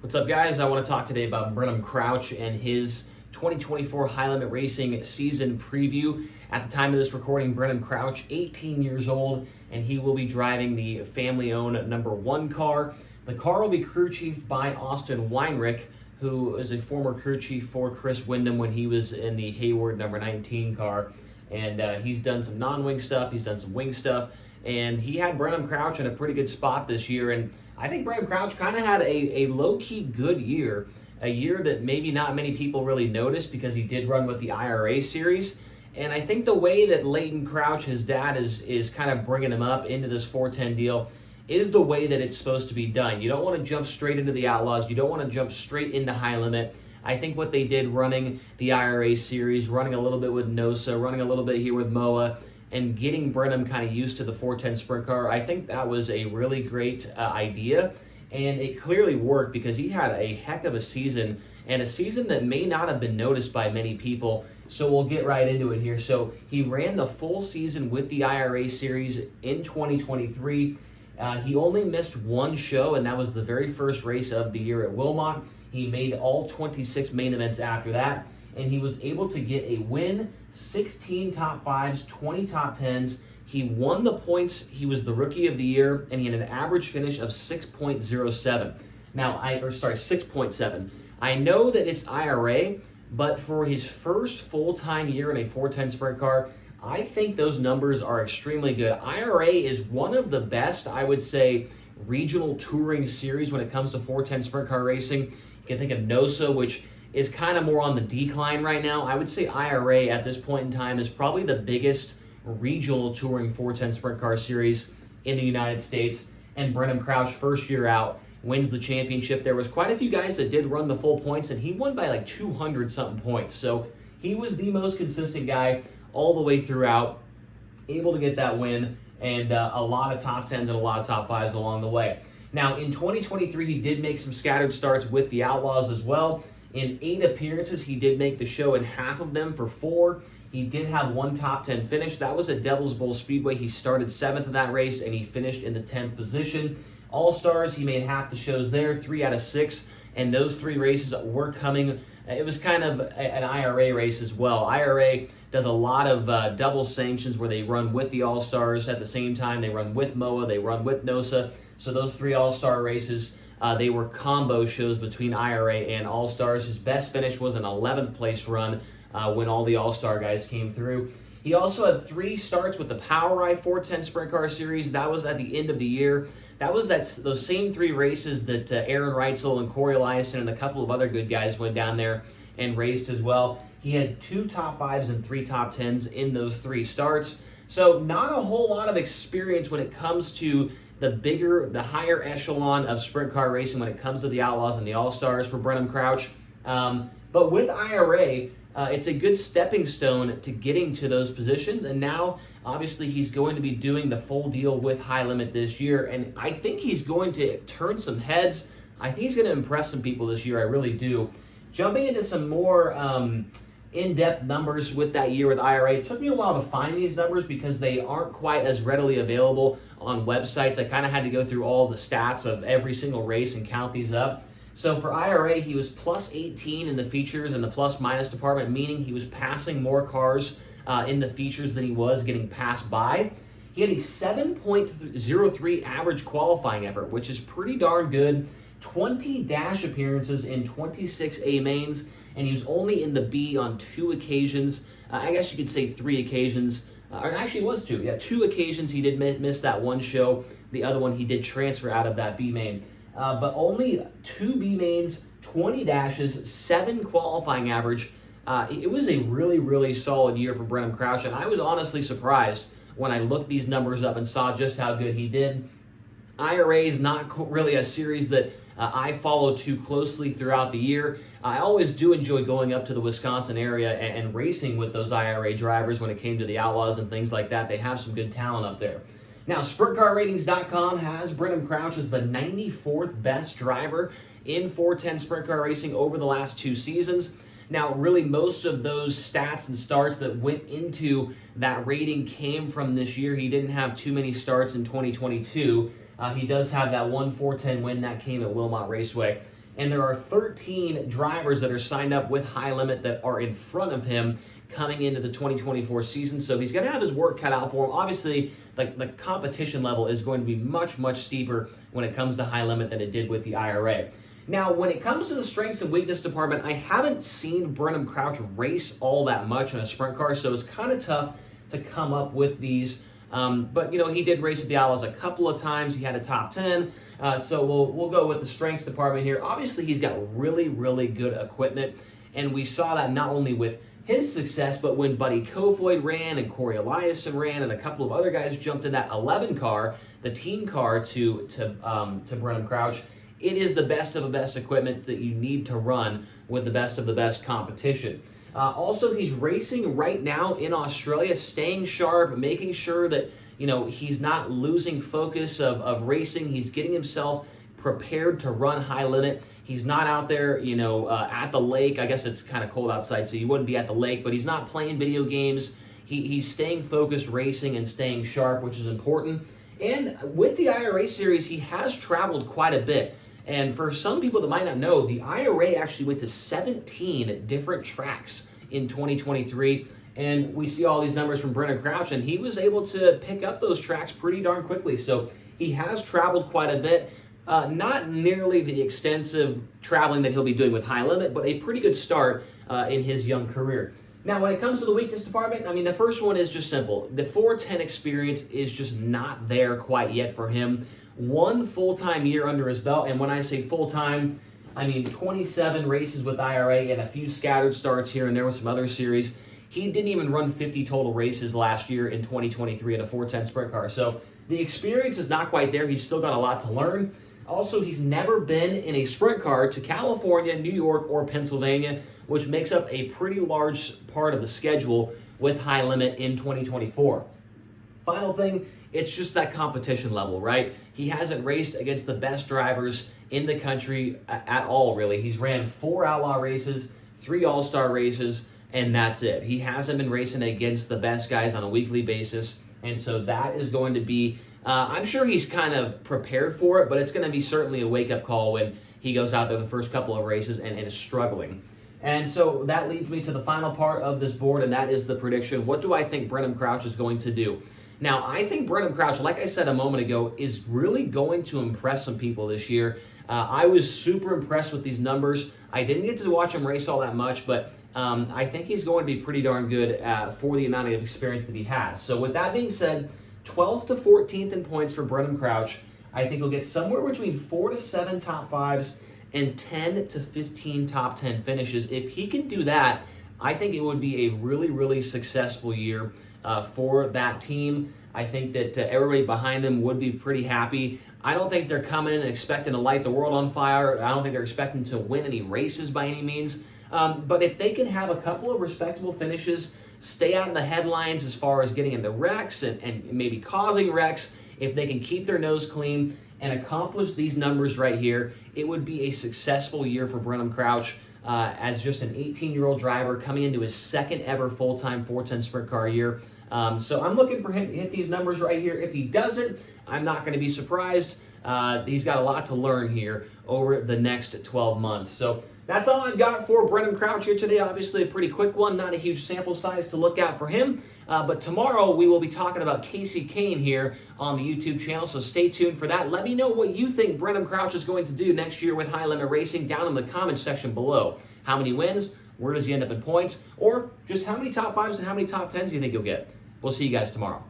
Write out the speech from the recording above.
What's up, guys? I want to talk today about Brenham Crouch and his 2024 High Limit Racing season preview. At the time of this recording, Brenham Crouch, 18 years old, and he will be driving the family-owned #1 car. The car will be crew chiefed by Austin Weinrich, who is a former crew chief for Chris Windom when he was in the Hayward #19 car. And he's done some non-wing stuff, he's done some wing stuff, and he had Brenham Crouch in a pretty good spot this year. And I think Brenham Crouch kind of had a low-key good year, a year that maybe not many people really noticed because he did run with the IRA series. And I think the way that Leighton Crouch, his dad, is kind of bringing him up into this 410 deal is the way that it's supposed to be done. You don't want to jump straight into the Outlaws. You don't want to jump straight into High Limit. I think what they did running the IRA series, running a little bit with NOSA, running a little bit here with MOA, and getting Brenham kind of used to the 410 sprint car, I think that was a really great idea. And it clearly worked because he had a heck of a season, and a season that may not have been noticed by many people. So we'll get right into it here. So he ran the full season with the IRA series in 2023. He only missed one show, and that was the very first race of the year at Wilmot. He made all 26 main events after that, and he was able to get a win, 16 top fives, 20 top tens. He won the points. He was the rookie of the year, and he had an average finish of 6.07. 6.7. I know that it's IRA, but for his first full-time year in a 410 sprint car, I think those numbers are extremely good. IRA is one of the best, I would say, regional touring series when it comes to 410 sprint car racing. You can think of NOSA, which is kind of more on the decline right now. I would say IRA at this point in time is probably the biggest regional touring 410 sprint car series in the United States. And Brenham Crouch, first year out, wins the championship. There was quite a few guys that did run the full points, and he won by like 200 something points. So he was the most consistent guy all the way throughout, able to get that win, and a lot of top tens and a lot of top fives along the way. Now in 2023, he did make some scattered starts with the Outlaws as well. In 8 appearances, he did make the show in half of them for 4. He did have 1 top 10 finish. That was at Devil's Bowl Speedway. He started 7th in that race, and he finished in the 10th position. All-Stars, he made half the shows there, 3 out of 6, and those 3 races were coming. It was kind of an IRA race as well. IRA does a lot of double sanctions where they run with the All-Stars at the same time. They run with MOA, they run with NOSA. So those 3 All-Star races, they were combo shows between IRA and All-Stars. His best finish was an 11th place run when all the All-Star guys came through. He also had 3 starts with the POWRi 410 Sprint Car Series. That was at the end of the year. That was those same 3 races that Aaron Reitzel and Corey Eliason and a couple of other good guys went down there and raced as well. He had 2 top 5s and 3 top 10s in those 3 starts. So not a whole lot of experience when it comes to the higher echelon of sprint car racing when it comes to the Outlaws and the All-Stars for Brenham Crouch. But with IRA, it's a good stepping stone to getting to those positions, and now obviously he's going to be doing the full deal with High Limit this year, and I think he's going to turn some heads. I think he's going to impress some people this year, I really do. Jumping into some more in-depth numbers with that year with IRA, it took me a while to find these numbers because they aren't quite as readily available on websites. I kind of had to go through all the stats of every single race and count these up. So for IRA, he was plus 18 in the features and the plus-minus department, meaning he was passing more cars in the features than he was getting passed by. He had a 7.03 average qualifying effort, which is pretty darn good. 20 dash appearances in 26 A mains, and he was only in the B on 2 occasions. I guess you could say 3 occasions. Or actually, it was 2. Yeah, 2 occasions he did miss that one show. The other one he did transfer out of that B main. But only 2 B mains, 20 dashes, 7 qualifying average. It was a really, really solid year for Brenham Crouch, and I was honestly surprised when I looked these numbers up and saw just how good he did. IRA is not really a series that I follow too closely throughout the year. I always do enjoy going up to the Wisconsin area and racing with those IRA drivers when it came to the Outlaws and things like that. They have some good talent up there. Now, SprintCarRatings.com has Brenham Crouch as the 94th best driver in 410 sprint car racing over the last 2 seasons. Now, really, most of those stats and starts that went into that rating came from this year. He didn't have too many starts in 2022. He does have that 1 410 win that came at Wilmot Raceway. and there are 13 drivers that are signed up with High Limit that are in front of him coming into the 2024 season. So he's going to have his work cut out for him. Obviously, the competition level is going to be much, much steeper when it comes to High Limit than it did with the IRA. Now, when it comes to the strengths and weakness department, I haven't seen Brenham Crouch race all that much in a sprint car, so it's kind of tough to come up with these. But, he did race with the Outlaws a couple of times. He had a top 10. So we'll go with the strengths department here. Obviously, he's got really, really good equipment, and we saw that not only with his success, but when Buddy Kofoid ran and Corey Eliason ran and a couple of other guys jumped in that 11 car, the team car to Brenham Crouch. It is the best of the best equipment that you need to run with the best of the best competition. Also, he's racing right now in Australia, staying sharp, making sure that he's not losing focus of racing. He's getting himself prepared to run High Limit. He's not out there, at the lake. I guess it's kind of cold outside, so you wouldn't be at the lake, but he's not playing video games. He's staying focused, racing, and staying sharp, which is important. And with the IRA series, he has traveled quite a bit. And for some people that might not know, the IRA actually went to 17 different tracks in 2023. And we see all these numbers from Brenham Crouch, and he was able to pick up those tracks pretty darn quickly. So he has traveled quite a bit. Not nearly the extensive traveling that he'll be doing with High Limit, but a pretty good start in his young career. Now, when it comes to the weakness department, the first one is just simple. The 410 experience is just not there quite yet for him. One full-time year under his belt, and when I say full-time, 27 races with IRA and a few scattered starts here and there with some other series. He didn't even run 50 total races last year in 2023 in a 410 sprint car. So the experience is not quite there. He's still got a lot to learn. Also, he's never been in a sprint car to California, New York, or Pennsylvania, which makes up a pretty large part of the schedule with High Limit in 2024. Final thing, it's just that competition level, right? He hasn't raced against the best drivers in the country at all, really. He's ran 4 Outlaw races, 3 All-Star races, and that's it. He hasn't been racing against the best guys on a weekly basis, and so that is going to be, I'm sure he's kind of prepared for it, but it's going to be certainly a wake-up call when he goes out there the first couple of races and is struggling. And so that leads me to the final part of this board, and that is the prediction. What do I think Brenham Crouch is going to do? Now, I think Brenham Crouch, like I said a moment ago, is really going to impress some people this year. I was super impressed with these numbers. I didn't get to watch him race all that much, but I think he's going to be pretty darn good for the amount of experience that he has. So with that being said, 12th to 14th in points for Brenham Crouch. I think he'll get somewhere between 4 to 7 top 5s and 10 to 15 top 10 finishes. If he can do that, I think it would be a really, really successful year for that team. I think that everybody behind them would be pretty happy. I don't think they're coming in expecting to light the world on fire. I don't think they're expecting to win any races by any means. But if they can have a couple of respectable finishes, stay out of the headlines as far as getting into wrecks and maybe causing wrecks, if they can keep their nose clean and accomplish these numbers right here, it would be a successful year for Brenham Crouch as just an 18-year-old driver coming into his second ever full-time 410 sprint car year. So I'm looking for him to hit these numbers right here. If he doesn't, I'm not going to be surprised. He's got a lot to learn here over the next 12 months. So that's all I've got for Brenham Crouch here today. Obviously a pretty quick one, not a huge sample size to look at for him. But tomorrow we will be talking about Casey Kane here on the YouTube channel, so stay tuned for that. Let me know what you think Brenham Crouch is going to do next year with High Limit Racing down in the comments section below. How many wins? Where does he end up in points? Or just how many top 5s and how many top 10s do you think he'll get? We'll see you guys tomorrow.